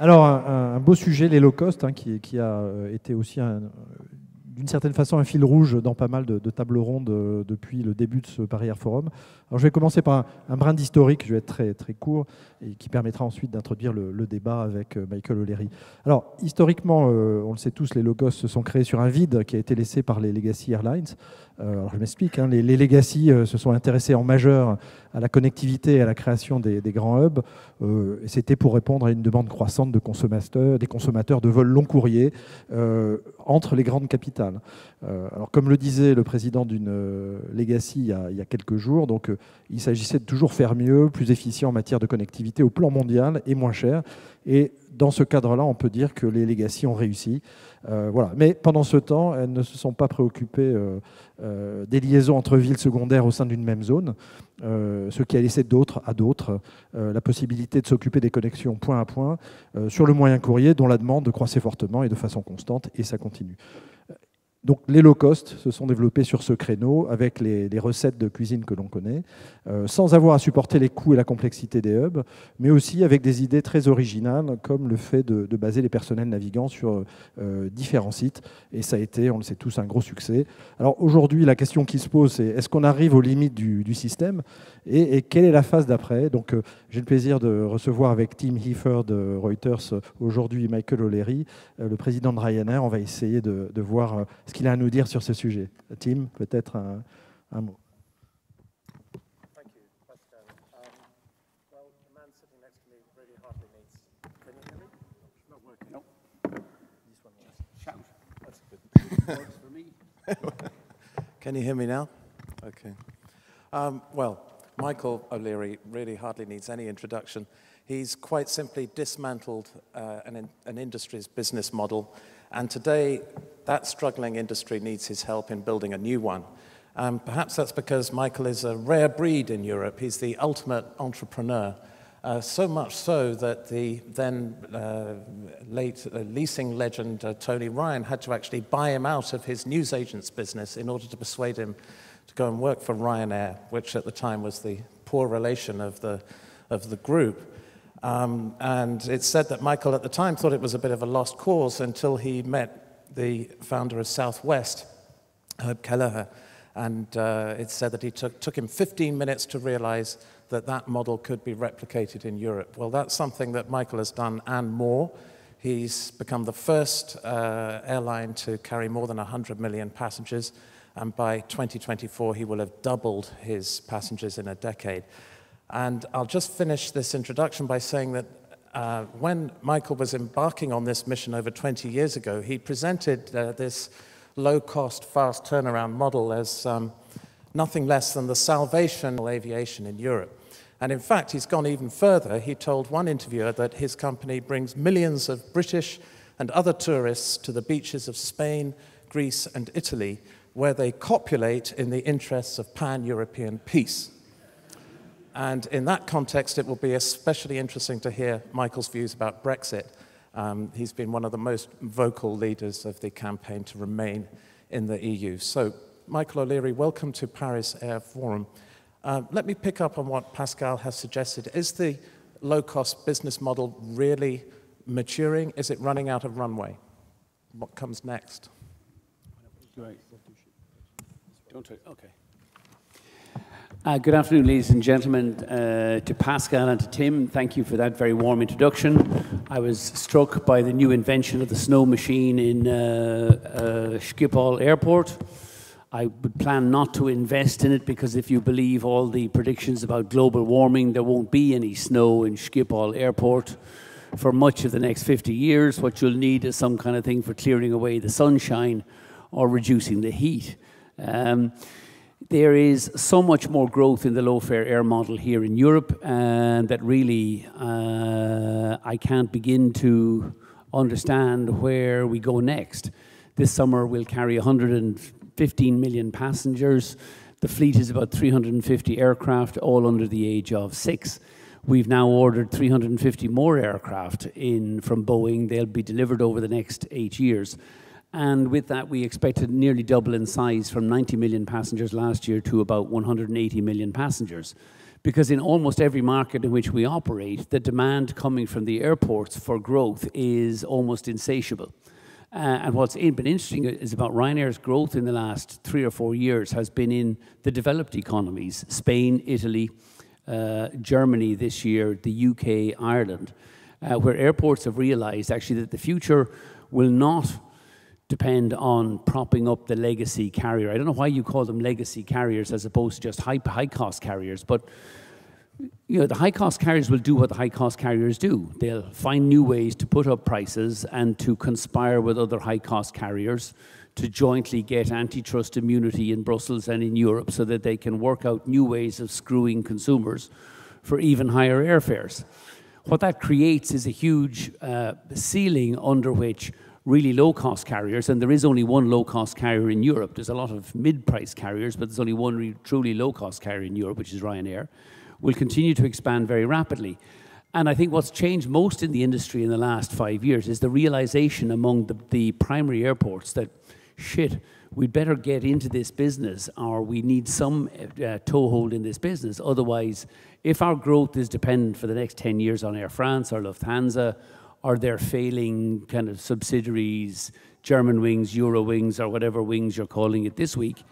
Alors, un beau sujet, les low cost, hein, qui a été aussi d'une certaine façon un fil rouge dans pas mal de tables rondes depuis le début de ce Paris Air Forum. Alors, je vais commencer par un brin d'historique, je vais être très, très court, et qui permettra ensuite d'introduire le débat avec Michael O'Leary. Alors, historiquement, on le sait tous, les low cost se sont créés sur un vide qui a été laissé par les Legacy Airlines. Alors, je m'explique, hein, les Legacy se sont intéressés en majeur à la connectivité et à la création des grands hubs. Et c'était pour répondre à une demande croissante des consommateurs de vols long courriers entre les grandes capitales. Alors, comme le disait le président d'une Legacy il y a quelques jours, donc, il s'agissait de toujours faire mieux, plus efficient en matière de connectivité au plan mondial et moins cher. Et dans ce cadre-là, on peut dire que les Legacy ont réussi. Voilà. Mais pendant ce temps, elles ne se sont pas préoccupées des liaisons entre villes secondaires au sein d'une même zone, ce qui a laissé à d'autres la possibilité de s'occuper des connexions point à point sur le moyen courrier dont la demande croissait fortement et de façon constante, et ça continue. Donc les low cost se sont développés sur ce créneau avec les recettes de cuisine que l'on connaît, sans avoir à supporter les coûts et la complexité des hubs, mais aussi avec des idées très originales, comme le fait de baser les personnels navigants sur différents sites. Et ça a été, on le sait tous, un gros succès. Alors aujourd'hui, la question qui se pose, c'est est-ce qu'on arrive aux limites du système et quelle est la phase d'après? Donc j'ai le plaisir de recevoir avec Tim Heifer de Reuters aujourd'hui Michael O'Leary, le président de Ryanair. On va essayer de voir ce qu'il a à nous dire sur ce sujet. Tim, peut-être un mot. Thank you, Pascal. Well, the man sitting next to me really hardly needs. Can you hear me? It's not working. No. This one works. Shout. That's good. Works for me. Can you hear me now? Okay. Well, Michael O'Leary really hardly needs any introduction. He's quite simply dismantled an industry's business model, and today that struggling industry needs his help in building a new one. Perhaps that's because Michael is a rare breed in Europe. He's the ultimate entrepreneur, so much so that the then late leasing legend Tony Ryan had to actually buy him out of his newsagent's business in order to persuade him to go and work for Ryanair, which at the time was the poor relation of the group. And it's said that Michael at the time thought it was a bit of a lost cause until he met the founder of Southwest, Quelle, and it's said that it took him 15 minutes to realize that that model could be replicated in Europe. Well, that's something that Michael has done and more. He's become the first airline to carry more than 100 million passengers, and by 2024 he will have doubled his passengers in a decade. And I'll just finish this introduction by saying that when Michael was embarking on this mission over 20 years ago, he presented this low-cost, fast turnaround model as nothing less than the salvation of aviation in Europe. And in fact, he's gone even further. He told one interviewer that his company brings millions of British and other tourists to the beaches of Spain, Greece, and Italy, where they copulate in the interests of pan-European peace. And in that context, it will be especially interesting to hear Michael's views about Brexit. He's been one of the most vocal leaders of the campaign to remain in the EU. So, Michael O'Leary, welcome to Paris Air Forum. Let me pick up on what Pascal has suggested. Is the low-cost business model really maturing? Is it running out of runway? What comes next? Great. Okay. Good afternoon, ladies and gentlemen. To Pascal and to Tim, thank you for that very warm introduction. I was struck by the new invention of the snow machine in Schiphol Airport. I would plan not to invest in it because if you believe all the predictions about global warming, there won't be any snow in Schiphol Airport for much of the next 50 years. What you'll need is some kind of thing for clearing away the sunshine or reducing the heat. There is so much more growth in the low-fare air model here in Europe that really I can't begin to understand where we go next. This summer we'll carry 115 million passengers. The fleet is about 350 aircraft, all under the age of 6. We've now ordered 350 more aircraft in from Boeing. They'll be delivered over the next 8 years. And with that, we expect to nearly double in size from 90 million passengers last year to about 180 million passengers. Because in almost every market in which we operate, the demand coming from the airports for growth is almost insatiable. And what's been interesting is about Ryanair's growth in the last 3 or 4 years has been in the developed economies, Spain, Italy, Germany this year, the UK, Ireland, where airports have realized actually that the future will not depend on propping up the legacy carrier. I don't know why you call them legacy carriers as opposed to just high-cost carriers, but you know, the high-cost carriers will do what the high-cost carriers do. They'll find new ways to put up prices and to conspire with other high-cost carriers to jointly get antitrust immunity in Brussels and in Europe so that they can work out new ways of screwing consumers for even higher airfares. What that creates is a huge ceiling under which really low-cost carriers, and there is only one low-cost carrier in Europe. There's a lot of mid-price carriers, but there's only one truly low-cost carrier in Europe, which is Ryanair, will continue to expand very rapidly. And I think what's changed most in the industry in the last 5 years is the realization among the primary airports that, shit, we'd better get into this business, or we need some toehold in this business. Otherwise, if our growth is dependent for the next 10 years on Air France or Lufthansa, or their failing kind of subsidiaries, German Wings, Euro Wings, or whatever wings you're calling it this week,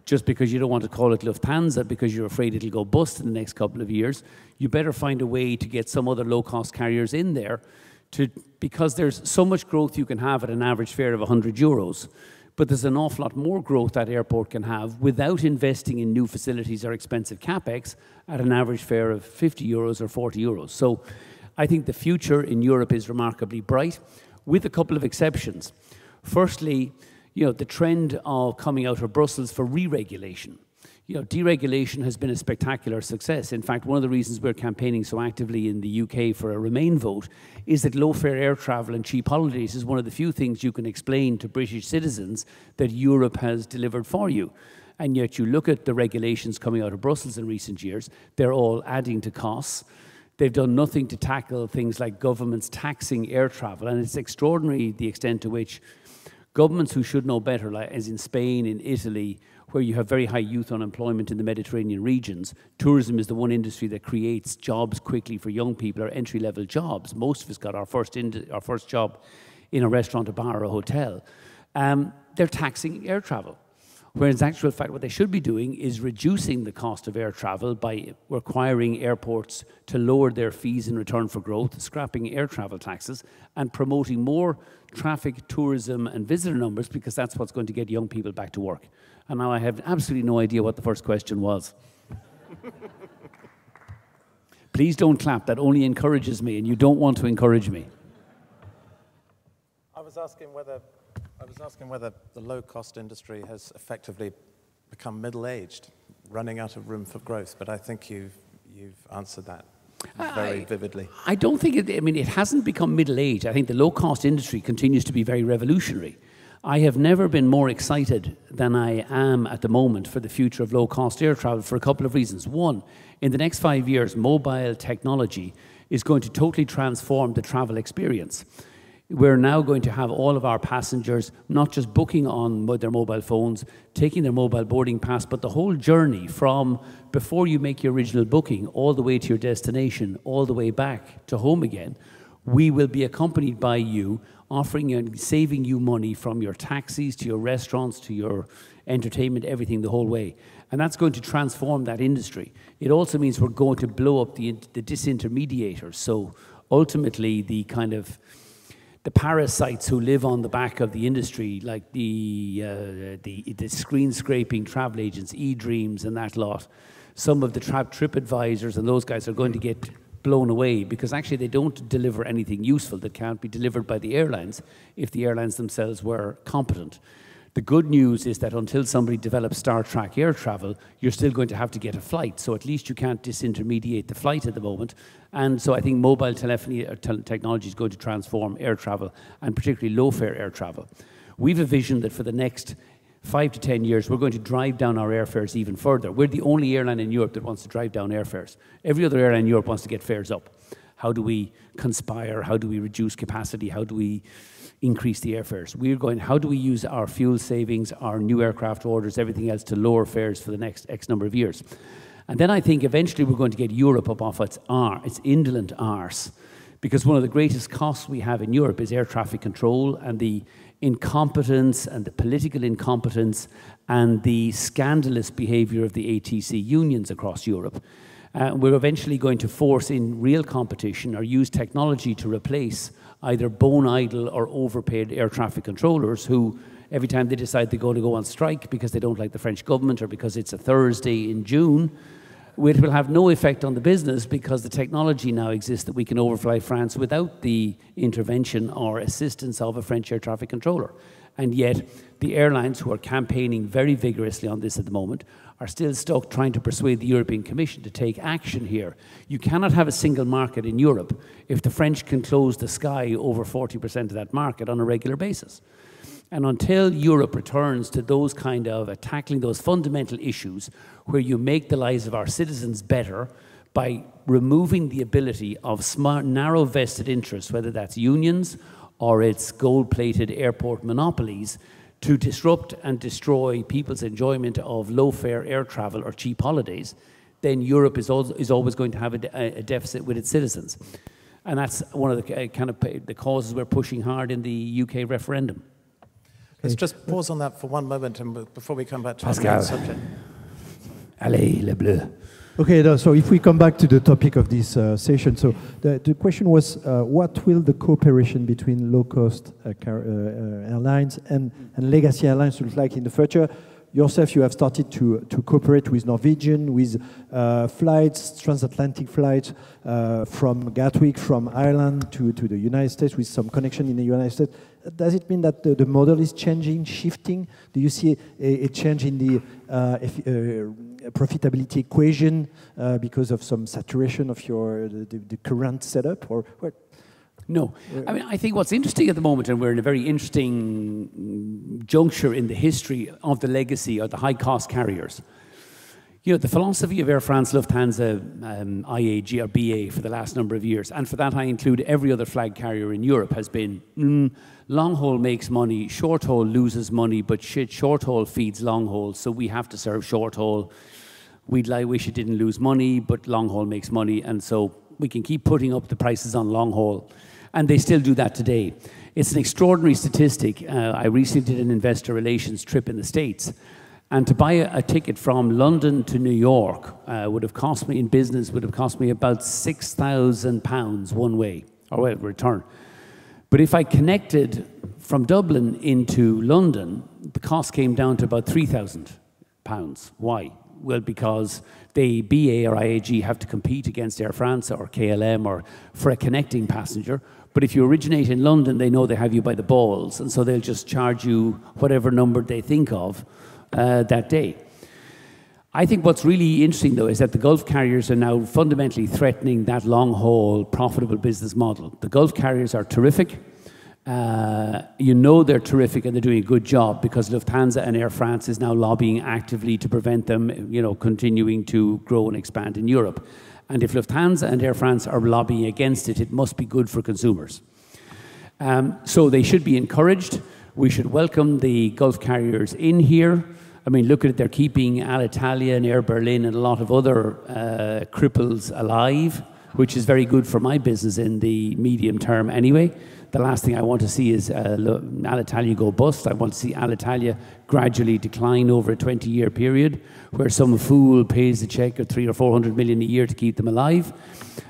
just because you don't want to call it Lufthansa because you're afraid it'll go bust in the next couple of years, you better find a way to get some other low-cost carriers in there because there's so much growth you can have at an average fare of 100 euros. But there's an awful lot more growth that airport can have without investing in new facilities or expensive capex at an average fare of 50 euros or 40 euros. So I think the future in Europe is remarkably bright, with a couple of exceptions. Firstly, you know, the trend of coming out of Brussels for re-regulation. You know, deregulation has been a spectacular success. In fact, one of the reasons we're campaigning so actively in the UK for a Remain vote is that low-fare air travel and cheap holidays is one of the few things you can explain to British citizens that Europe has delivered for you. And yet you look at the regulations coming out of Brussels in recent years, they're all adding to costs. They've done nothing to tackle things like governments taxing air travel, and it's extraordinary the extent to which governments who should know better, like as in Spain, in Italy, where you have very high youth unemployment in the Mediterranean regions, tourism is the one industry that creates jobs quickly for young people, or entry-level jobs. Most of us got our first job in a restaurant, a bar, or a hotel. They're taxing air travel. Whereas in actual fact, what they should be doing is reducing the cost of air travel by requiring airports to lower their fees in return for growth, scrapping air travel taxes, and promoting more traffic, tourism, and visitor numbers, because that's what's going to get young people back to work. And now I have absolutely no idea what the first question was. Please don't clap. That only encourages me, and you don't want to encourage me. I was asking whether the low-cost industry has effectively become middle-aged, running out of room for growth, but I think you've answered that very vividly. I don't think it hasn't become middle-aged. I think the low-cost industry continues to be very revolutionary. I have never been more excited than I am at the moment for the future of low-cost air travel for a couple of reasons. One, in the next 5 years, mobile technology is going to totally transform the travel experience. We're now going to have all of our passengers not just booking on their mobile phones, taking their mobile boarding pass, but the whole journey from before you make your original booking all the way to your destination, all the way back to home again. We will be accompanied by you, offering and saving you money from your taxis to your restaurants to your entertainment, everything the whole way. And that's going to transform that industry. It also means we're going to blow up the disintermediators. So ultimately, the parasites who live on the back of the industry, like the screen-scraping travel agents, eDreams and that lot, some of the trip advisors and those guys are going to get blown away because actually they don't deliver anything useful that can't be delivered by the airlines if the airlines themselves were competent. The good news is that until somebody develops Star Trek air travel, you're still going to have to get a flight. So at least you can't disintermediate the flight at the moment. And so I think mobile telephony technology is going to transform air travel, and particularly low-fare air travel. We've a vision that for the next 5 to 10 years, we're going to drive down our airfares even further. We're the only airline in Europe that wants to drive down airfares. Every other airline in Europe wants to get fares up. How do we conspire? How do we reduce capacity? How do we increase the airfares? We're going, how do we use our fuel savings, our new aircraft orders, everything else to lower fares for the next X number of years? And then I think eventually we're going to get Europe up off its indolent arse, because one of the greatest costs we have in Europe is air traffic control, and the incompetence and the political incompetence and the scandalous behavior of the ATC unions across Europe. We're eventually going to force in real competition or use technology to replace either bone idle or overpaid air traffic controllers who, every time they decide they're going to go on strike because they don't like the French government or because it's a Thursday in June, it will have no effect on the business because the technology now exists that we can overfly France without the intervention or assistance of a French air traffic controller. And yet, the airlines who are campaigning very vigorously on this at the moment are still stuck trying to persuade the European Commission to take action here. You cannot have a single market in Europe if the French can close the sky over 40% of that market on a regular basis. And until Europe returns to those kind of tackling those fundamental issues where you make the lives of our citizens better by removing the ability of smart, narrow vested interests, whether that's unions or it's gold-plated airport monopolies, to disrupt and destroy people's enjoyment of low-fare air travel or cheap holidays, then Europe is always going to have a deficit with its citizens. And that's one of the causes we're pushing hard in the UK referendum. Let's just pause on that for one moment and before we come back to Pascal. the subject. Allez, les bleus. Okay, so if we come back to the topic of this session, so the question was, what will the cooperation between low-cost airlines and legacy airlines look like in the future? Yourself, you have started to cooperate with Norwegian, with flights, transatlantic flights from Gatwick, from Ireland to the United States, with some connection in the United States. Does it mean that the model is changing, shifting? Do you see a change in the profitability equation because of some saturation of the current setup, or what? No. I mean, I think what's interesting at the moment, and we're in a very interesting juncture in the history of the legacy or the high-cost carriers. You know, the philosophy of Air France, Lufthansa, IAG or BA for the last number of years, and for that I include every other flag carrier in Europe, has been long haul makes money, short haul loses money, but short haul feeds long haul, so we have to serve short haul. We'd wish it didn't lose money, but long haul makes money, and so we can keep putting up the prices on long haul. And they still do that today. It's an extraordinary statistic. I recently did an investor relations trip in the States, and to buy a ticket from London to New York would have cost me, in business, would have cost me about £6,000 one way, or return. But if I connected from Dublin into London, the cost came down to about £3,000. Why? Well, because the BA or IAG have to compete against Air France or KLM or for a connecting passenger. But if you originate in London, they know they have you by the balls, and so they'll just charge you whatever number they think of that day. I think what's really interesting, though, is that the Gulf carriers are now fundamentally threatening that long-haul, profitable business model. The Gulf carriers are terrific. You know they're terrific and they're doing a good job because Lufthansa and Air France is now lobbying actively to prevent them, you know, continuing to grow and expand in Europe. And if Lufthansa and Air France are lobbying against it, it must be good for consumers. So they should be encouraged. We should welcome the Gulf carriers in here. I mean, look at it, they're keeping Alitalia and Air Berlin and a lot of other cripples alive, which is very good for my business in the medium term anyway. The last thing I want to see is Alitalia go bust. I want to see Alitalia gradually decline over a 20-year period where some fool pays the check of 300 or 400 million a year to keep them alive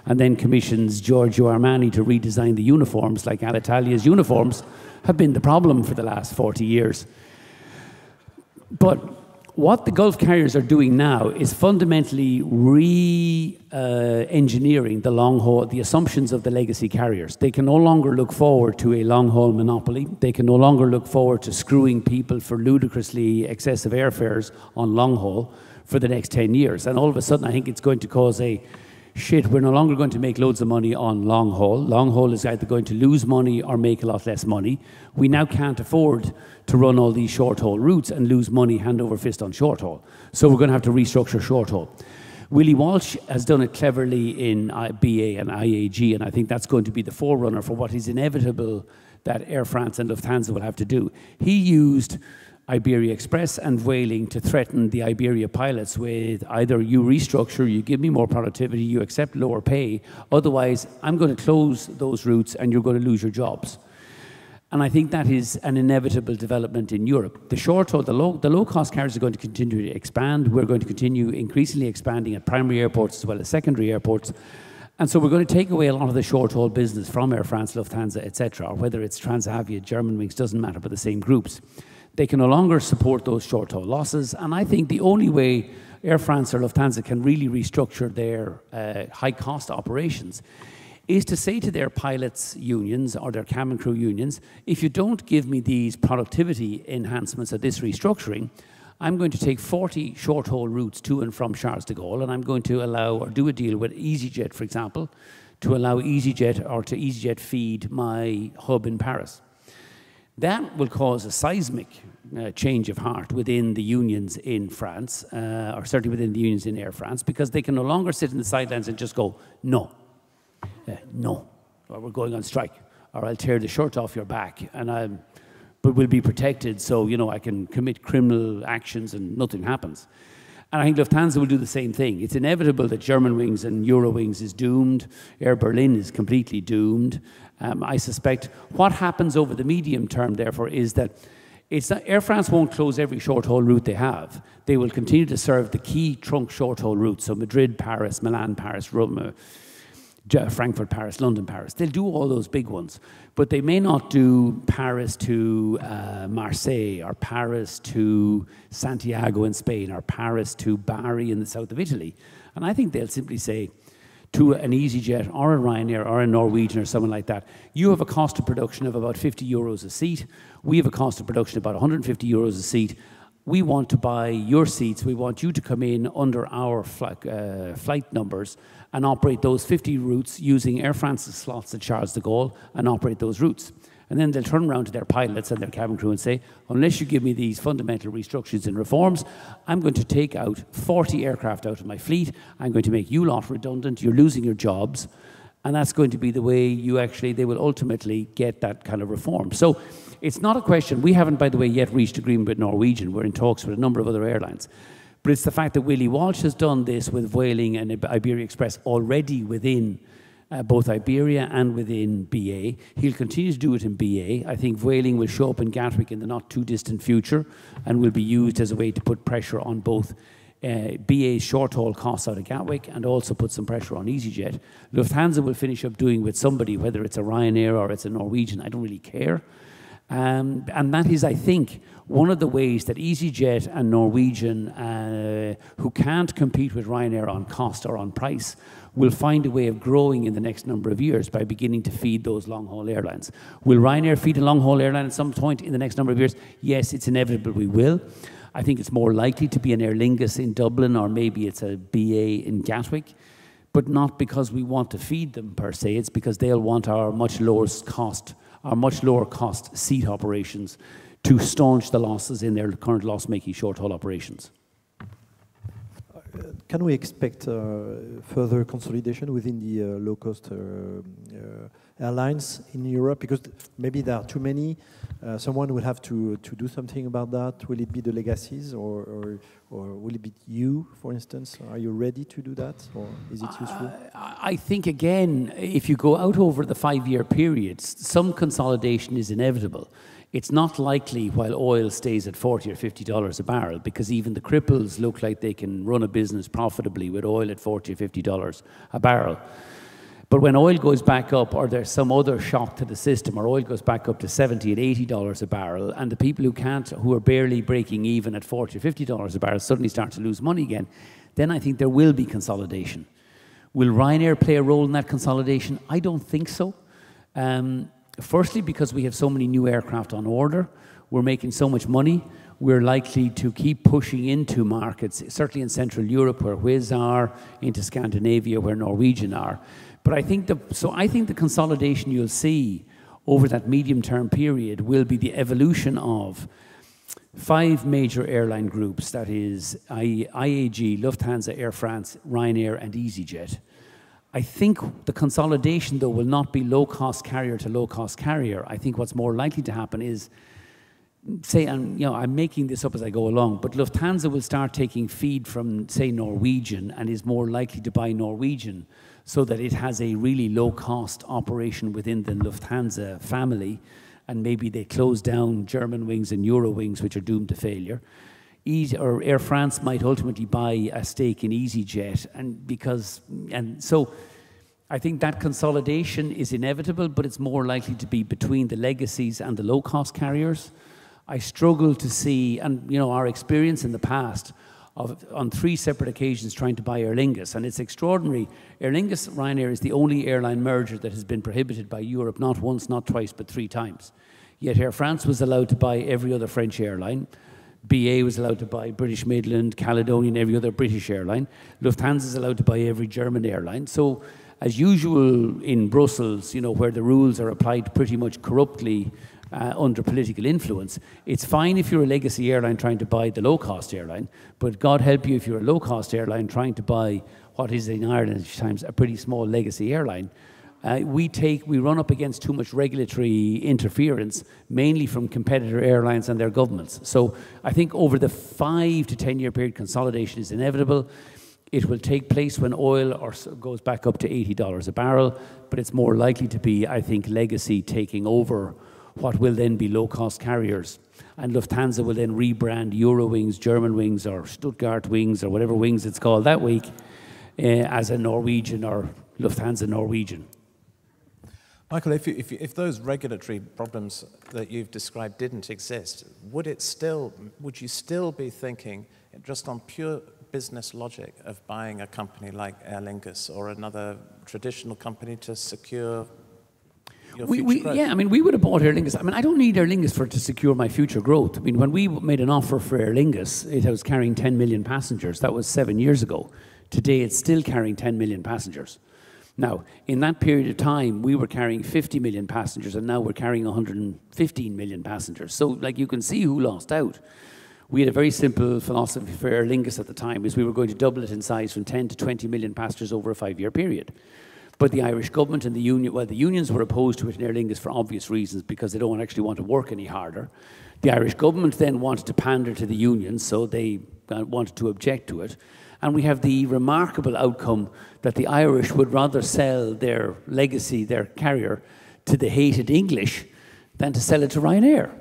and then commissions Giorgio Armani to redesign the uniforms, like Alitalia's uniforms have been the problem for the last 40 years. But what the Gulf carriers are doing now is fundamentally re-engineering the long haul, the assumptions of the legacy carriers. They can no longer look forward to a long haul monopoly. They can no longer look forward to screwing people for ludicrously excessive airfares on long haul for the next 10 years. And all of a sudden, I think it's going to cause a shit, we're no longer going to make loads of money on long haul. Long haul is either going to lose money or make a lot less money. We now can't afford to run all these short haul routes and lose money hand over fist on short haul. So we're going to have to restructure short haul. Willie Walsh has done it cleverly in BA and IAG, and I think that's going to be the forerunner for what is inevitable that Air France and Lufthansa will have to do. He used Iberia Express and Vueling to threaten the Iberia pilots with either you restructure, you give me more productivity, you accept lower pay, otherwise I'm going to close those routes and you're going to lose your jobs. And I think that is an inevitable development in Europe. The short haul, the low-cost carriers are going to continue to expand. We're going to continue increasingly expanding at primary airports as well as secondary airports. And so we're going to take away a lot of the short-haul business from Air France, Lufthansa, etc., or whether it's Transavia, Germanwings, doesn't matter, but the same groups. They can no longer support those short-haul losses, and I think the only way Air France or Lufthansa can really restructure their high-cost operations is to say to their pilots' unions or their cabin crew unions, if you don't give me these productivity enhancements of this restructuring, I'm going to take 40 short-haul routes to and from Charles de Gaulle, and I'm going to allow or do a deal with EasyJet, for example, to allow EasyJet or to EasyJet feed my hub in Paris. That will cause a seismic change of heart within the unions in France, or certainly within the unions in Air France, because they can no longer sit in the sidelines and just go, no, no, or we're going on strike, or I'll tear the shirt off your back, but we'll be protected, so you know I can commit criminal actions and nothing happens. And I think Lufthansa will do the same thing. It's inevitable that Germanwings and Eurowings is doomed. Air Berlin is completely doomed. I suspect what happens over the medium term, therefore, is that Air France won't close every short-haul route they have. They will continue to serve the key trunk short-haul routes, so Madrid, Paris, Milan, Paris, Rome, Frankfurt, Paris, London, Paris. They'll do all those big ones, but they may not do Paris to Marseille, or Paris to Santiago in Spain, or Paris to Bari in the south of Italy. And I think they'll simply say to an EasyJet or a Ryanair or a Norwegian or someone like that, you have a cost of production of about 50 euros a seat. We have a cost of production of about 150 euros a seat. We want to buy your seats. We want you to come in under our flight numbers and operate those 50 routes using Air France's slots at Charles de Gaulle and operate those routes. And then they'll turn around to their pilots and their cabin crew and say, unless you give me these fundamental restructures and reforms, I'm going to take out 40 aircraft out of my fleet. I'm going to make you lot redundant. You're losing your jobs. And that's going to be the way they will ultimately get that kind of reform. So it's not a question. We haven't, by the way, yet reached agreement with Norwegian. We're in talks with a number of other airlines. But it's the fact that Willie Walsh has done this with Vueling and Iberia Express already within both Iberia and within BA. He'll continue to do it in BA. I think Vueling will show up in Gatwick in the not too distant future and will be used as a way to put pressure on both BA's short-haul costs out of Gatwick and also put some pressure on EasyJet. Lufthansa will finish up doing with somebody, whether it's a Ryanair or it's a Norwegian, I don't really care. And that is, I think, one of the ways that EasyJet and Norwegian, who can't compete with Ryanair on cost or on price, will find a way of growing in the next number of years by beginning to feed those long-haul airlines. Will Ryanair feed a long-haul airline at some point in the next number of years? Yes, it's inevitable we will. I think it's more likely to be an Aer Lingus in Dublin, or maybe it's a BA in Gatwick, but not because we want to feed them per se. It's because they'll want our much lower cost seat operations to staunch the losses in their current loss-making short-haul operations. Can we expect further consolidation within the low-cost airlines in Europe? Because maybe there are too many. Someone will have to do something about that. Will it be the legacies, or will it be you, for instance? Are you ready to do that, or is it useful? I think, again, if you go out over the 5-year periods, some consolidation is inevitable. It's not likely while oil stays at $40 or $50 a barrel, because even the cripples look like they can run a business profitably with oil at $40 or $50 a barrel. But when oil goes back up, or there's some other shock to the system, or oil goes back up to $70 and $80 a barrel, and the people who are barely breaking even at $40 or $50 a barrel suddenly start to lose money again, then I think there will be consolidation. Will Ryanair play a role in that consolidation? I don't think so. Firstly, because we have so many new aircraft on order, we're making so much money, we're likely to keep pushing into markets, certainly in Central Europe where Wizz are, into Scandinavia where Norwegian are. But I think the consolidation you'll see over that medium-term period will be the evolution of 5 major airline groups, that is IAG, Lufthansa, Air France, Ryanair and EasyJet. I think the consolidation, though, will not be low-cost carrier to low-cost carrier. I think what's more likely to happen is say, and you know, I'm making this up as I go along, but Lufthansa will start taking feed from, say, Norwegian, and is more likely to buy Norwegian, so that it has a really low-cost operation within the Lufthansa family, and maybe they close down Germanwings and Eurowings, which are doomed to failure. Or Air France might ultimately buy a stake in EasyJet, and so I think that consolidation is inevitable, but it's more likely to be between the legacies and the low-cost carriers. I struggle to see, and you know, our experience in the past of on 3 separate occasions trying to buy Aer Lingus, and it's extraordinary. Aer Lingus Ryanair is the only airline merger that has been prohibited by Europe, not once, not twice, but 3 times. Yet Air France was allowed to buy every other French airline. BA was allowed to buy British Midland, Caledonian, every other British airline. Lufthansa is allowed to buy every German airline. So, as usual in Brussels, you know, where the rules are applied pretty much corruptly under political influence, it's fine if you're a legacy airline trying to buy the low-cost airline, but God help you if you're a low-cost airline trying to buy what is in Ireland at times a pretty small legacy airline. We run up against too much regulatory interference, mainly from competitor airlines and their governments. So I think over the 5 to 10 year period, consolidation is inevitable. It will take place when oil goes back up to $80 a barrel, but it's more likely to be, I think, legacy taking over what will then be low-cost carriers. And Lufthansa will then rebrand Eurowings, Germanwings, or Stuttgart Wings, or whatever wings it's called that week, as a Norwegian or Lufthansa Norwegian. Michael, if those regulatory problems that you've described didn't exist, would you still be thinking, just on pure business logic, of buying a company like Aer Lingus or another traditional company to secure your future growth? Yeah, I mean, we would have bought Aer Lingus. I mean, I don't need Aer Lingus to secure my future growth. I mean, when we made an offer for Aer Lingus, it was carrying 10 million passengers. That was 7 years ago. Today, it's still carrying 10 million passengers. Now, in that period of time, we were carrying 50 million passengers, and now we're carrying 115 million passengers. So, like, you can see who lost out. We had a very simple philosophy for Aer Lingus at the time, is we were going to double it in size from 10 to 20 million passengers over a 5-year period. But the Irish government and the union, well, the unions were opposed to it in Aer Lingus for obvious reasons, because they don't actually want to work any harder. The Irish government then wanted to pander to the unions, so they wanted to object to it. And we have the remarkable outcome that the Irish would rather sell their legacy, their carrier, to the hated English than to sell it to Ryanair.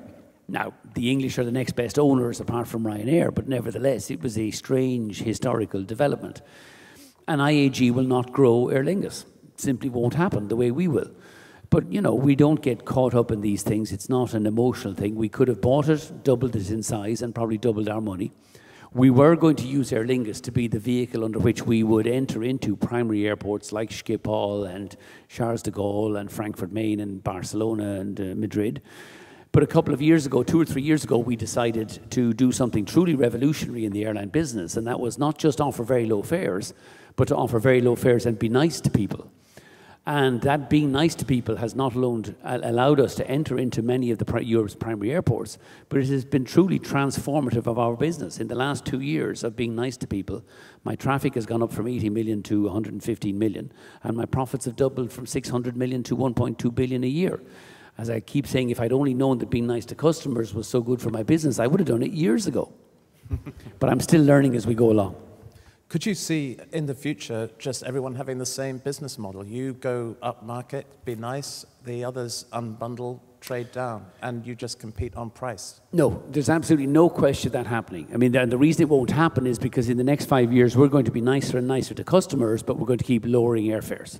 Now, the English are the next best owners apart from Ryanair, but nevertheless, it was a strange historical development. And IAG will not grow Aer Lingus. It simply won't happen the way we will. But, you know, we don't get caught up in these things. It's not an emotional thing. We could have bought it, doubled it in size, and probably doubled our money. We were going to use Aer Lingus to be the vehicle under which we would enter into primary airports like Schiphol and Charles de Gaulle and Frankfurt Main and Barcelona and Madrid. But a couple of years ago, 2 or 3 years ago, we decided to do something truly revolutionary in the airline business, and that was not just offer very low fares, but to offer very low fares and be nice to people. And that being nice to people has not alone allowed us to enter into many of Europe's primary airports, but it has been truly transformative of our business. In the last 2 years of being nice to people, my traffic has gone up from 80 million to 115 million, and my profits have doubled from 600 million to 1.2 billion a year. As I keep saying, if I'd only known that being nice to customers was so good for my business, I would have done it years ago. But I'm still learning as we go along. Could you see in the future just everyone having the same business model? You go up market, be nice, the others unbundle, trade down, and you just compete on price? No, there's absolutely no question of that happening. I mean, the reason it won't happen is because in the next 5 years, we're going to be nicer and nicer to customers, but we're going to keep lowering airfares.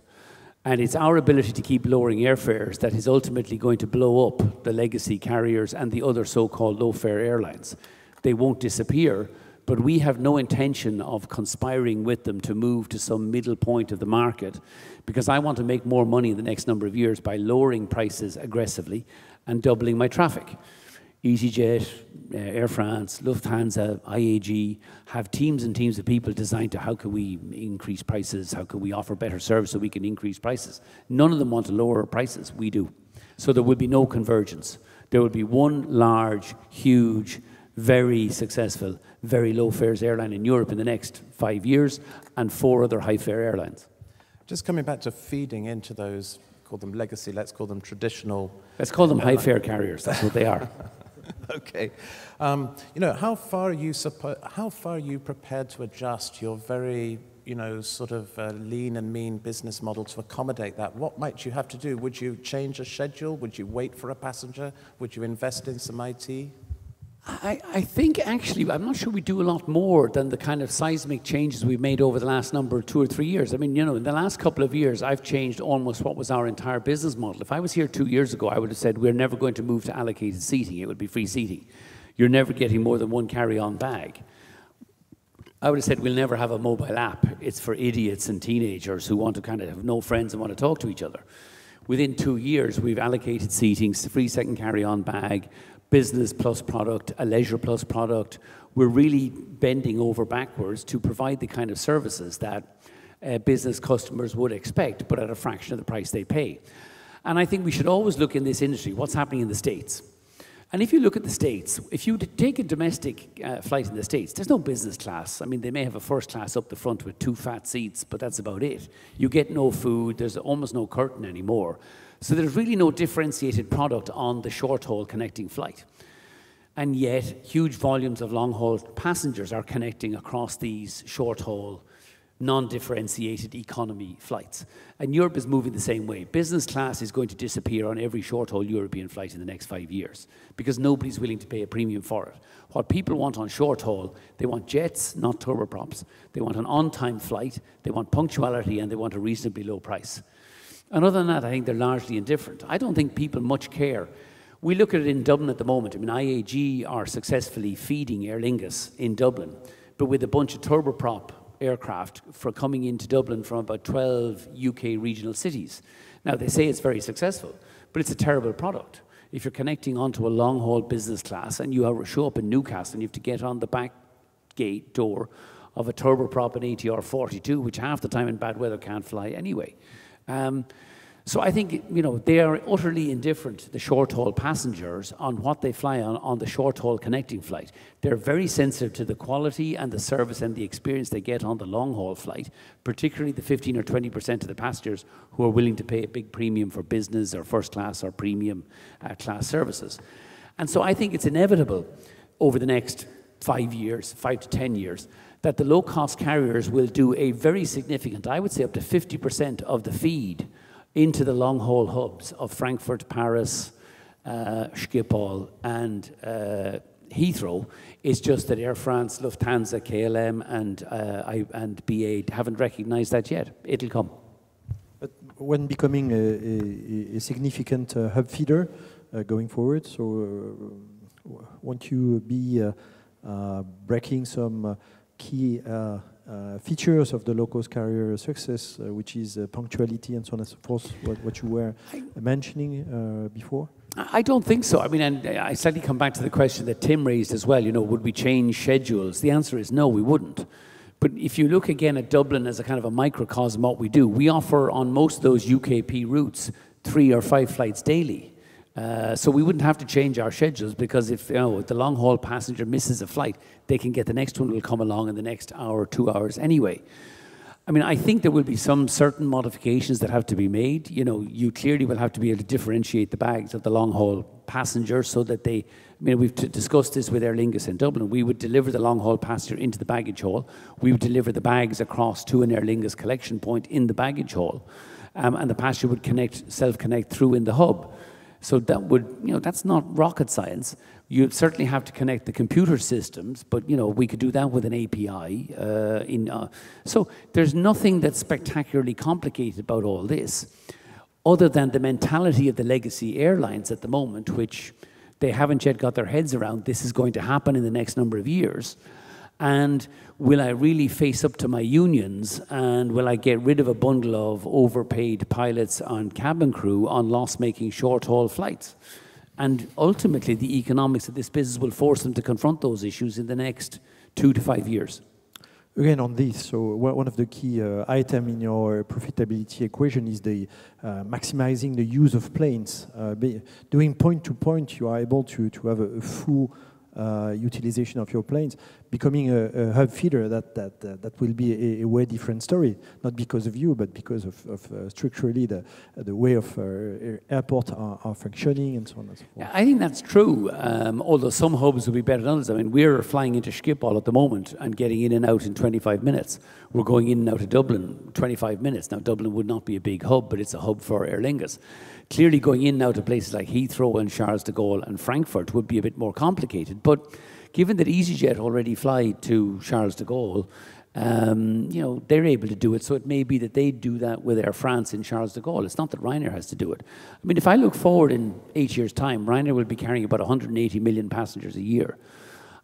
And it's our ability to keep lowering airfares that is ultimately going to blow up the legacy carriers and the other so-called low-fare airlines. They won't disappear, but we have no intention of conspiring with them to move to some middle point of the market, because I want to make more money in the next number of years by lowering prices aggressively and doubling my traffic. EasyJet, Air France, Lufthansa, IAG have teams and teams of people designed to how can we increase prices, how can we offer better service so we can increase prices. None of them want to lower prices, we do. So there will be no convergence. There will be one large, huge, very successful, very low fares airline in Europe in the next 5 years, and 4 other high fare airlines. Just coming back to feeding into those, call them legacy, let's call them traditional. Let's call them high fare carriers, that's what they are. Okay. You know, how far are you prepared to adjust your very, you know, sort of lean and mean business model to accommodate that? What might you have to do? Would you change a schedule? Would you wait for a passenger? Would you invest in some IT? I think actually, I'm not sure we do a lot more than the kind of seismic changes we've made over the last 2 or 3 years. I mean, you know, in the last couple of years, I've changed almost what was our entire business model. If I was here 2 years ago, I would have said, we're never going to move to allocated seating. It would be free seating. You're never getting more than one carry-on bag. I would have said, we'll never have a mobile app. It's for idiots and teenagers who want to kind of have no friends and want to talk to each other. Within 2 years, we've allocated seating, free second carry-on bag, business plus product, a leisure plus product. We're really bending over backwards to provide the kind of services that business customers would expect, but at a fraction of the price they pay. And I think we should always look in this industry, what's happening in the States. And if you look at the States, if you take a domestic flight in the States, there's no business class. I mean, they may have a first class up the front with 2 fat seats, but that's about it. You get no food, there's almost no curtain anymore. So there's really no differentiated product on the short-haul connecting flight. And yet, huge volumes of long-haul passengers are connecting across these short-haul, non-differentiated economy flights. And Europe is moving the same way. Business class is going to disappear on every short-haul European flight in the next 5 years because nobody's willing to pay a premium for it. What people want on short-haul, they want jets, not turboprops. They want an on-time flight, they want punctuality, and they want a reasonably low price. And other than that, I think they're largely indifferent. I don't think people much care. We look at it in Dublin at the moment. I mean, IAG are successfully feeding Aer Lingus in Dublin, but with a bunch of turboprop aircraft for coming into Dublin from about 12 UK regional cities. Now, they say it's very successful, but it's a terrible product. If you're connecting onto a long-haul business class and you show up in Newcastle and you have to get on the back gate door of a turboprop, an ATR 42, which half the time in bad weather can't fly anyway. So I think, you know, they are utterly indifferent, the short-haul passengers, on what they fly on the short-haul connecting flight. They're very sensitive to the quality and the service and the experience they get on the long-haul flight, particularly the 15 or 20% of the passengers who are willing to pay a big premium for business or first class or premium class services. And so I think it's inevitable over the next 5 years, 5 to 10 years, that the low-cost carriers will do a very significant, I would say up to 50% of the feed into the long-haul hubs of Frankfurt, Paris, Schiphol, and Heathrow. It's just that Air France, Lufthansa, KLM, and BA haven't recognized that yet. It'll come. But when becoming a significant hub feeder going forward, so won't you be breaking some key features of the low-cost carrier success, which is punctuality and so on and so forth, what you were mentioning before? I don't think so. I mean, and I slightly come back to the question that Tim raised as well, you know, would we change schedules? The answer is no, we wouldn't. But if you look again at Dublin as a kind of a microcosm of what we do, we offer on most of those UKP routes 3 or 5 flights daily. So we wouldn't have to change our schedules because if, you know, if the long-haul passenger misses a flight, they can get the next one will come along in the next hour, 2 hours anyway. I mean, I think there will be some certain modifications that have to be made. You know, you clearly will have to be able to differentiate the bags of the long-haul passengers so that they, I mean, we've discussed this with Aer Lingus in Dublin. We would deliver the long-haul passenger into the baggage hall. We would deliver the bags across to an Aer Lingus collection point in the baggage hall. And the passenger would self-connect through in the hub. So that would, you know, that's not rocket science. You certainly have to connect the computer systems, but, you know, we could do that with an API. So there's nothing that's spectacularly complicated about all this, other than the mentality of the legacy airlines at the moment, which they haven't yet got their heads around. This is going to happen in the next number of years. And will I really face up to my unions, and will I get rid of a bundle of overpaid pilots and cabin crew on loss-making short-haul flights? And ultimately, the economics of this business will force them to confront those issues in the next 2 to 5 years. Again, on this, so one of the key items in your profitability equation is the maximizing the use of planes. Doing point-to-point, you are able to have a full utilization of your planes, becoming a hub feeder, that will be a way different story, not because of you, but because of structurally the way of airports are functioning and so on and so forth. I think that's true, although some hubs will be better than others. I mean, we're flying into Schiphol at the moment and getting in and out in 25 minutes. We're going in and out of Dublin 25 minutes. Now, Dublin would not be a big hub, but it's a hub for Aer Lingus. Clearly, going in and out of places like Heathrow and Charles de Gaulle and Frankfurt would be a bit more complicated. But given that EasyJet already fly to Charles de Gaulle, you know, they're able to do it, so it may be that they do that with Air France in Charles de Gaulle. It's not that Ryanair has to do it. I mean, if I look forward in 8 years' time, Ryanair will be carrying about 180 million passengers a year.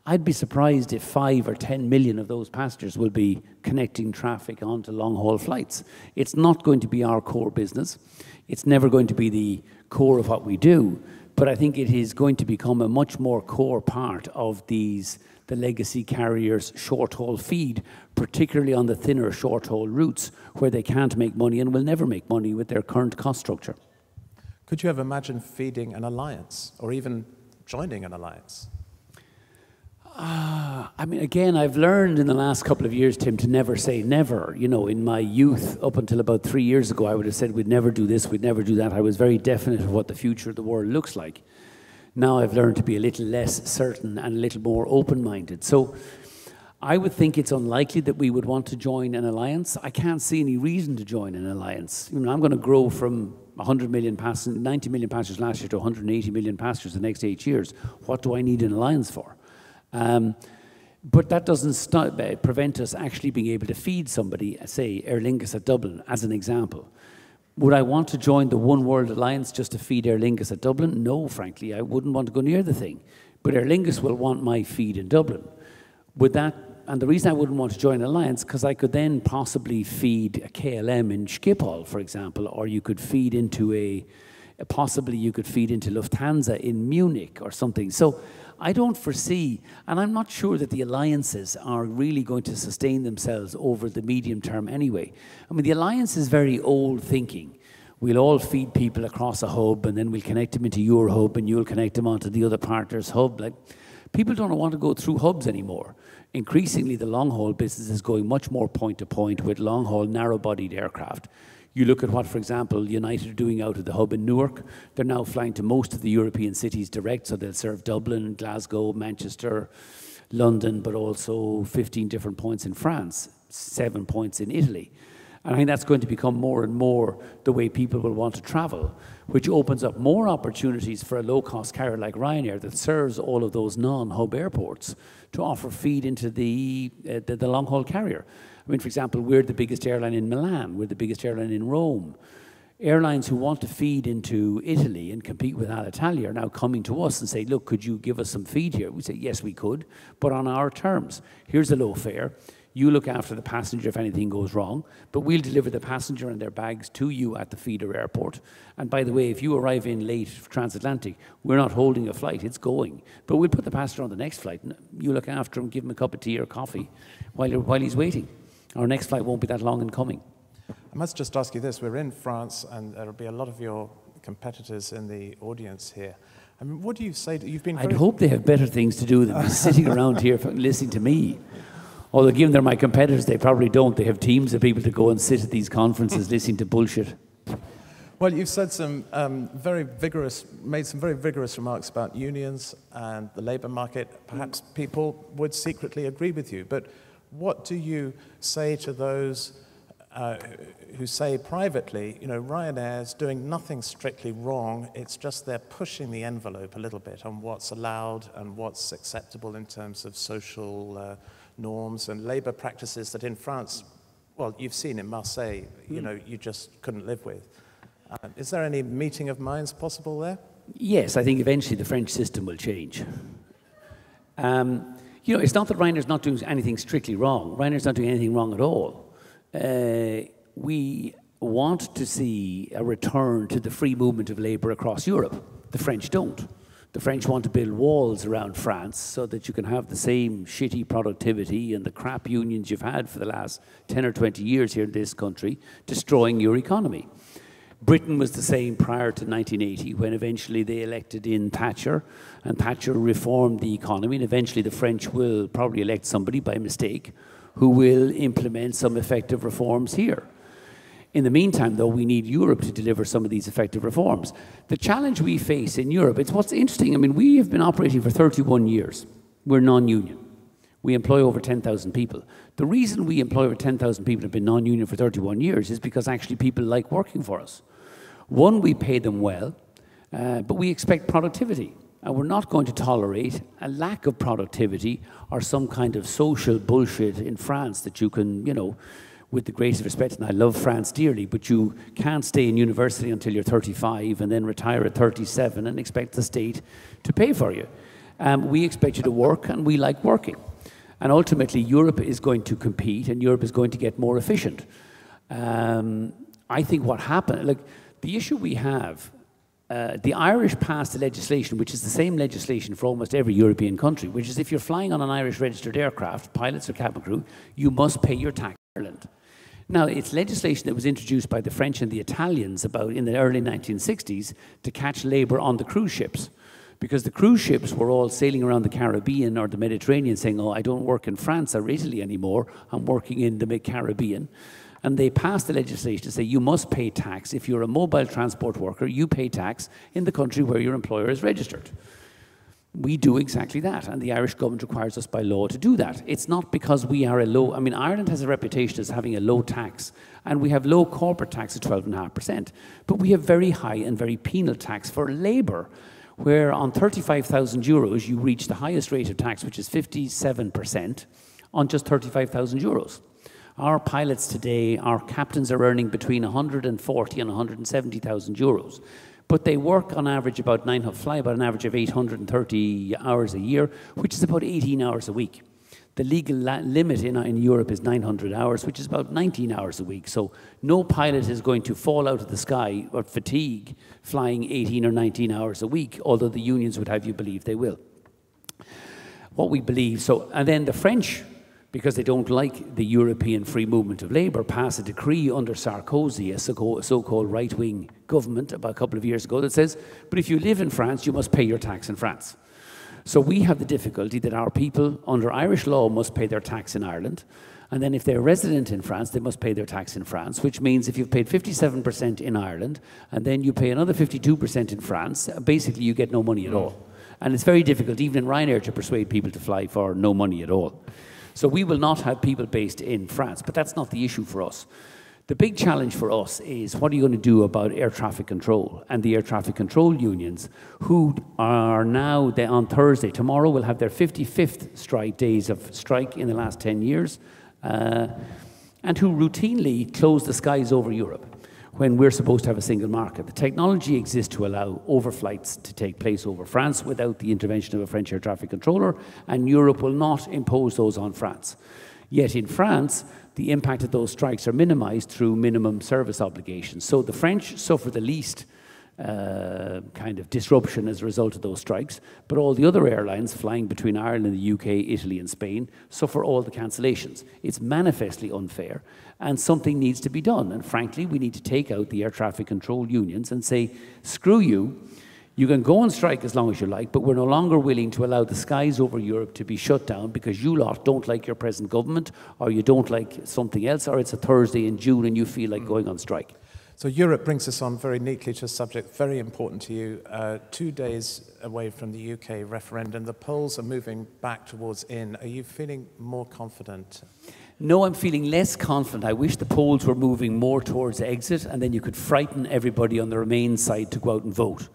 I'd be surprised if 5 or 10 million of those passengers will be connecting traffic onto long-haul flights. It's not going to be our core business. It's never going to be the core of what we do, but I think it is going to become a much more core part of the legacy carriers' short-haul feed, particularly on the thinner short-haul routes where they can't make money and will never make money with their current cost structure. Could you ever imagine feeding an alliance or even joining an alliance? I mean, again, I've learned in the last couple of years, Tim, to never say never. You know, in my youth, up until about 3 years ago, I would have said we'd never do this, we'd never do that. I was very definite of what the future of the world looks like. Now I've learned to be a little less certain and a little more open-minded. So I would think it's unlikely that we would want to join an alliance. I can't see any reason to join an alliance. You know, I'm going to grow from 90 million passengers last year to 180 million passengers the next 8 years. What do I need an alliance for? But that doesn't prevent us actually being able to feed somebody, say, Aer Lingus at Dublin, as an example. Would I want to join the One World Alliance just to feed Aer Lingus at Dublin? No, frankly, I wouldn't want to go near the thing. But Aer Lingus will want my feed in Dublin. Would that, and the reason I wouldn't want to join an alliance, because I could then possibly feed a KLM in Schiphol, for example, or you could feed into possibly you could feed into Lufthansa in Munich or something. So I don't foresee, and I'm not sure that the alliances are really going to sustain themselves over the medium term anyway. I mean, the alliance is very old thinking. We'll all feed people across a hub, and then we'll connect them into your hub, and you'll connect them onto the other partner's hub. Like, people don't want to go through hubs anymore. Increasingly, the long-haul business is going much more point-to-point with long-haul, narrow-bodied aircraft. You look at what, for example, United are doing out of the hub in Newark. They're now flying to most of the European cities direct, so they'll serve Dublin, Glasgow, Manchester, London, but also 15 different points in France, 7 points in Italy. And I think that's going to become more and more the way people will want to travel, which opens up more opportunities for a low-cost carrier like Ryanair that serves all of those non-hub airports to offer feed into the long-haul carrier. I mean, for example, we're the biggest airline in Milan. We're the biggest airline in Rome. Airlines who want to feed into Italy and compete with Alitalia are now coming to us and say, look, could you give us some feed here? We say, yes, we could, but on our terms. Here's a low fare. You look after the passenger if anything goes wrong, but we'll deliver the passenger and their bags to you at the feeder airport. And by the way, if you arrive in late transatlantic, we're not holding a flight, it's going. But we'll put the passenger on the next flight. And you look after him, give him a cup of tea or coffee while he's waiting. Our next flight won't be that long in coming. I must just ask you this. We're in France, and there'll be a lot of your competitors in the audience here. I mean, what do you say? You've been I'd hope they have better things to do than sitting around here listening to me. Although given they're my competitors, they probably don't. They have teams of people to go and sit at these conferences listening to bullshit. Well, you've said some made some very vigorous remarks about unions and the labour market. Perhaps people would secretly agree with you, but what do you say to those who say privately, you know, Ryanair's doing nothing strictly wrong, it's just they're pushing the envelope a little bit on what's allowed and what's acceptable in terms of social norms and labour practices that in France, well, you've seen in Marseille, you know, you just couldn't live with. Is there any meeting of minds possible there? Yes, I think eventually the French system will change. You know, it's not that Ryanair's not doing anything strictly wrong. Ryanair's not doing anything wrong at all. We want to see a return to the free movement of labour across Europe. The French don't. The French want to build walls around France so that you can have the same shitty productivity and the crap unions you've had for the last 10 or 20 years here in this country, destroying your economy. Britain was the same prior to 1980, when eventually they elected in Thatcher, and Thatcher reformed the economy, and eventually the French will probably elect somebody by mistake who will implement some effective reforms here. In the meantime, though, we need Europe to deliver some of these effective reforms. The challenge we face in Europe, it's what's interesting, I mean, we have been operating for 31 years. We're non-union. We employ over 10,000 people. The reason we employ over 10,000 people and have been non-union for 31 years is because actually people like working for us. One, we pay them well, but we expect productivity. And we're not going to tolerate a lack of productivity or some kind of social bullshit in France that you can, you know, with the greatest respect, and I love France dearly, but you can't stay in university until you're 35 and then retire at 37 and expect the state to pay for you. We expect you to work, and we like working. And ultimately, Europe is going to compete, and Europe is going to get more efficient. I think what happened, like, the issue we have, the Irish passed a legislation, which is the same legislation for almost every European country, which is if you're flying on an Irish registered aircraft, pilots or cabin crew, you must pay your tax in Ireland. Now, it's legislation that was introduced by the French and the Italians about in the early 1960s to catch labour on the cruise ships. Because the cruise ships were all sailing around the Caribbean or the Mediterranean saying, oh, I don't work in France or Italy anymore, I'm working in the Caribbean. And they passed the legislation to say you must pay tax. If you're a mobile transport worker, you pay tax in the country where your employer is registered. We do exactly that, and the Irish government requires us by law to do that. It's not because we are a low, I mean, Ireland has a reputation as having a low tax, and we have low corporate tax at 12.5%, but we have very high and very penal tax for labour, where on 35,000 euros you reach the highest rate of tax, which is 57%, on just 35,000 euros. Our pilots today, our captains are earning between 140 and 170,000 euros. But they work on average about fly about an average of 830 hours a year, which is about 18 hours a week. The legal limit in Europe is 900 hours, which is about 19 hours a week. So no pilot is going to fall out of the sky or fatigue flying 18 or 19 hours a week, although the unions would have you believe they will. What we believe, and then the French, because they don't like the European free movement of labour, pass a decree under Sarkozy, a so-called right-wing government about a couple of years ago that says, but if you live in France, you must pay your tax in France. So we have the difficulty that our people under Irish law must pay their tax in Ireland, and then if they're resident in France, they must pay their tax in France, which means if you've paid 57% in Ireland, and then you pay another 52% in France, basically you get no money at all. And it's very difficult, even in Ryanair, to persuade people to fly for no money at all. So we will not have people based in France, but that's not the issue for us. The big challenge for us is what are you going to do about air traffic control and the air traffic control unions, who are now, on Thursday, tomorrow, will have their 55th days of strike in the last 10 years, and who routinely close the skies over Europe when we're supposed to have a single market. The technology exists to allow overflights to take place over France without the intervention of a French air traffic controller, and Europe will not impose those on France. Yet in France, the impact of those strikes are minimized through minimum service obligations. So the French suffer the least kind of disruption as a result of those strikes, but all the other airlines flying between Ireland, the UK, Italy and Spain suffer all the cancellations. It's manifestly unfair, and something needs to be done. And frankly, we need to take out the air traffic control unions and say, screw you, you can go on strike as long as you like, but we're no longer willing to allow the skies over Europe to be shut down because you lot don't like your present government, or you don't like something else, or it's a Thursday in June and you feel like going on strike. So Europe brings us on very neatly to a subject very important to you. 2 days away from the UK referendum, the polls are moving back towards in. Are you feeling more confident? No, I'm feeling less confident. I wish the polls were moving more towards exit, and then you could frighten everybody on the Remain side to go out and vote.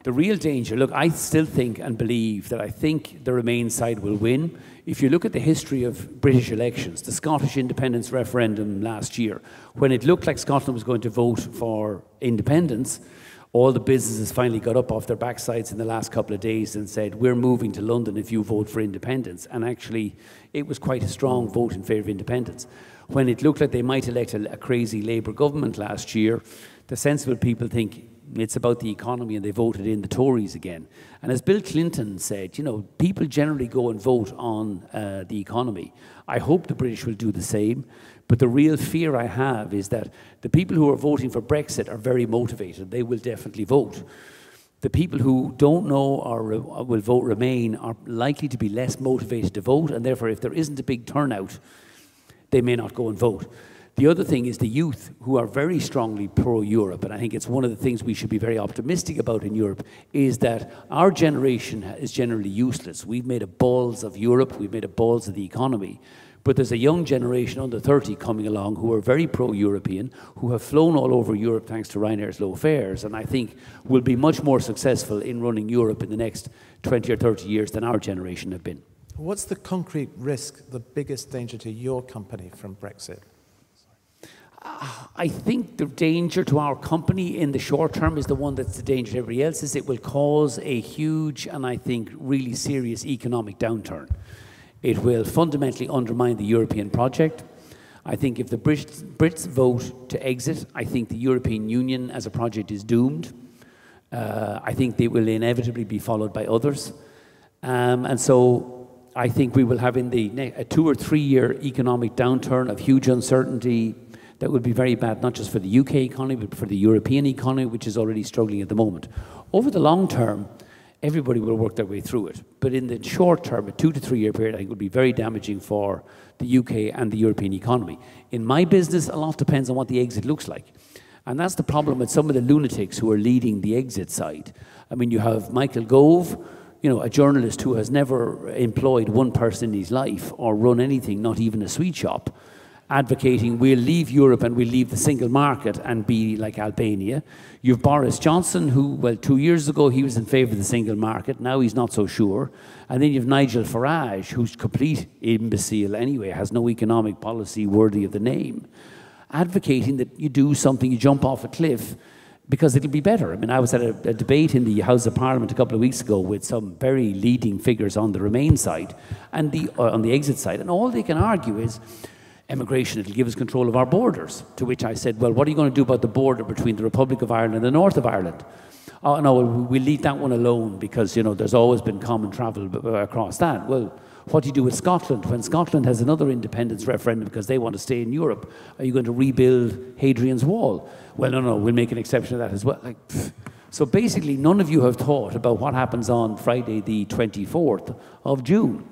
The real danger, look, I still think and believe that I think the Remain side will win. If you look at the history of British elections, the Scottish independence referendum last year, when it looked like Scotland was going to vote for independence, all the businesses finally got up off their backsides in the last couple of days and said, we're moving to London if you vote for independence. And actually, it was quite a strong vote in favour of independence. When it looked like they might elect a crazy Labour government last year, the sensible people think It's about the economy, and they voted in the Tories again. And as Bill Clinton said, you know, people generally go and vote on the economy. I hope the British will do the same. But the real fear I have is that the people who are voting for Brexit are very motivated. They will definitely vote. The people who don't know or will vote Remain are likely to be less motivated to vote, and therefore if there isn't a big turnout, they may not go and vote. The other thing is the youth, who are very strongly pro-Europe, and I think it's one of the things we should be very optimistic about in Europe, is that our generation is generally useless. We've made a balls of Europe, we've made a balls of the economy, but there's a young generation under 30 coming along who are very pro-European, who have flown all over Europe thanks to Ryanair's low fares, and I think will be much more successful in running Europe in the next 20 or 30 years than our generation have been. What's the concrete risk, the biggest danger to your company from Brexit? I think the danger to our company in the short term is the one that's the danger to everybody else, is it will cause a huge and I think really serious economic downturn. It will fundamentally undermine the European project. I think if the Brits vote to exit, I think the European Union as a project is doomed. I think they will inevitably be followed by others. And so I think we will have in a 2 or 3 year economic downturn of huge uncertainty that would be very bad, not just for the UK economy, but for the European economy, which is already struggling at the moment. Over the long term, everybody will work their way through it. But in the short term, a 2 to 3 year period, I think would be very damaging for the UK and the European economy. In my business, a lot depends on what the exit looks like. And that's the problem with some of the lunatics who are leading the exit side. I mean, you have Michael Gove, you know, a journalist who has never employed one person in his life or run anything, not even a sweet shop, advocating we'll leave Europe and we'll leave the single market and be like Albania. You've Boris Johnson, who, well, 2 years ago he was in favour of the single market, now he's not so sure. And then you've Nigel Farage, who's complete imbecile anyway, has no economic policy worthy of the name, advocating that you do something, you jump off a cliff, because it'll be better. I mean, I was at a debate in the House of Parliament a couple of weeks ago with some very leading figures on the Remain side and on the exit side, and all they can argue is immigration, it'll give us control of our borders. To which I said, well, what are you going to do about the border between the Republic of Ireland and the north of Ireland? Oh, no, we'll leave that one alone because, you know, there's always been common travel across that. Well, what do you do with Scotland? When Scotland has another independence referendum because they want to stay in Europe, are you going to rebuild Hadrian's Wall? Well, no, we'll make an exception of that as well. Like, so basically, none of you have thought about what happens on Friday, the 24th of June.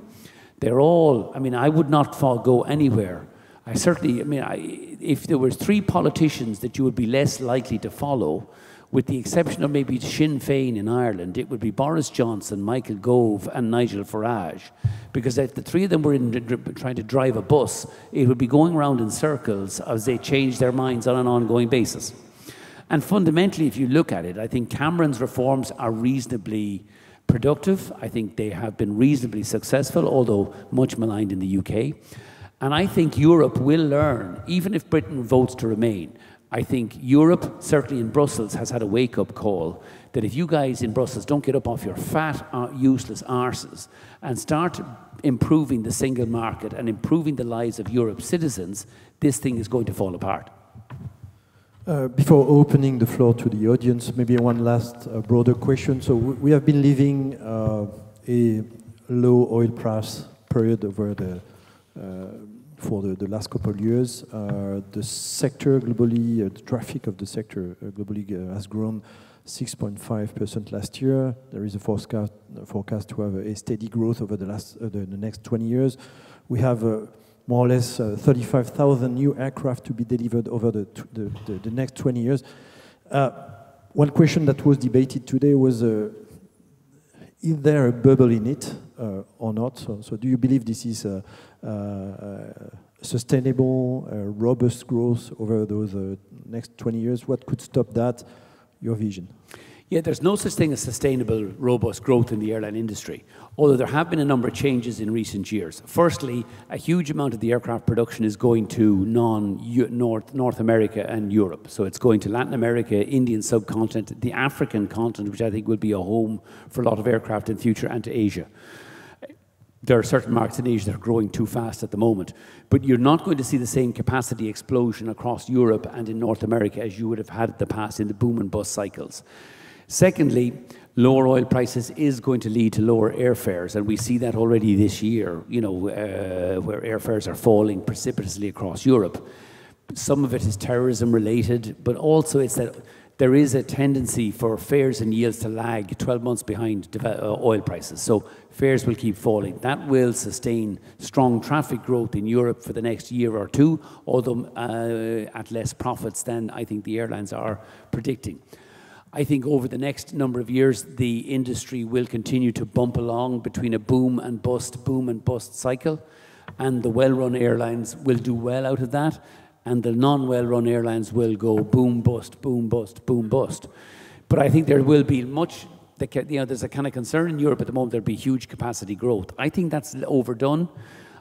They're all, I mean, I would not go anywhere. I certainly, I mean, if there were 3 politicians that you would be less likely to follow, with the exception of maybe Sinn Féin in Ireland, it would be Boris Johnson, Michael Gove and Nigel Farage. Because if the 3 of them were trying to drive a bus, it would be going around in circles as they change their minds on an ongoing basis. And fundamentally, if you look at it, I think Cameron's reforms are reasonably productive. I think they have been reasonably successful, although much maligned in the UK. And I think Europe will learn, even if Britain votes to remain. I think Europe, certainly in Brussels, has had a wake-up call that if you guys in Brussels don't get up off your fat, useless arses and start improving the single market and improving the lives of Europe's citizens, this thing is going to fall apart. Before opening the floor to the audience, maybe one last broader question. So we have been living a low oil price period over for the last couple of years. The sector globally, the traffic of the sector globally has grown 6.5% last year. There is a forecast to have a steady growth over the next 20 years. We have more or less 35,000 new aircraft to be delivered over the next 20 years. One question that was debated today was, is there a bubble in it or not? So do you believe this is sustainable, robust growth over those next 20 years? What could stop that? Your vision? Yeah, there's no such thing as sustainable, robust growth in the airline industry, although there have been a number of changes in recent years. Firstly, a huge amount of the aircraft production is going to North America and Europe. So it's going to Latin America, Indian subcontinent, the African continent, which I think will be a home for a lot of aircraft in future, and to Asia. There are certain markets in Asia that are growing too fast at the moment. But you're not going to see the same capacity explosion across Europe and in North America as you would have had in the past in the boom and bust cycles. Secondly, lower oil prices is going to lead to lower airfares, and we see that already this year, you know, where airfares are falling precipitously across Europe. Some of it is terrorism related, but also it's that there is a tendency for fares and yields to lag 12 months behind oil prices. So fares will keep falling. That will sustain strong traffic growth in Europe for the next year or two, although at less profits than I think the airlines are predicting. I think over the next number of years, the industry will continue to bump along between a boom and bust cycle, and the well-run airlines will do well out of that, and the non-well-run airlines will go boom, bust, boom, bust, boom, bust. But I think there will be much, you know, there's a kind of concern in Europe at the moment there'll be huge capacity growth. I think that's overdone.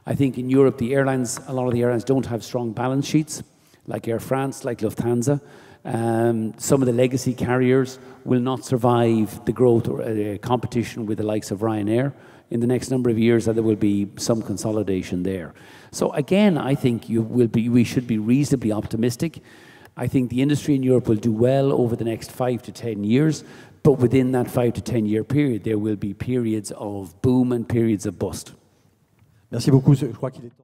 I think in Europe, the airlines, a lot of the airlines don't have strong balance sheets, like Air France, like Lufthansa. Some of the legacy carriers will not survive the growth or competition with the likes of Ryanair in the next number of years, and there will be some consolidation there. So again, I think we should be reasonably optimistic. I think the industry in Europe will do well over the next 5 to 10 years, but within that 5 to 10 year period, there will be periods of boom and periods of bust. Merci beaucoup. Je crois qu'il est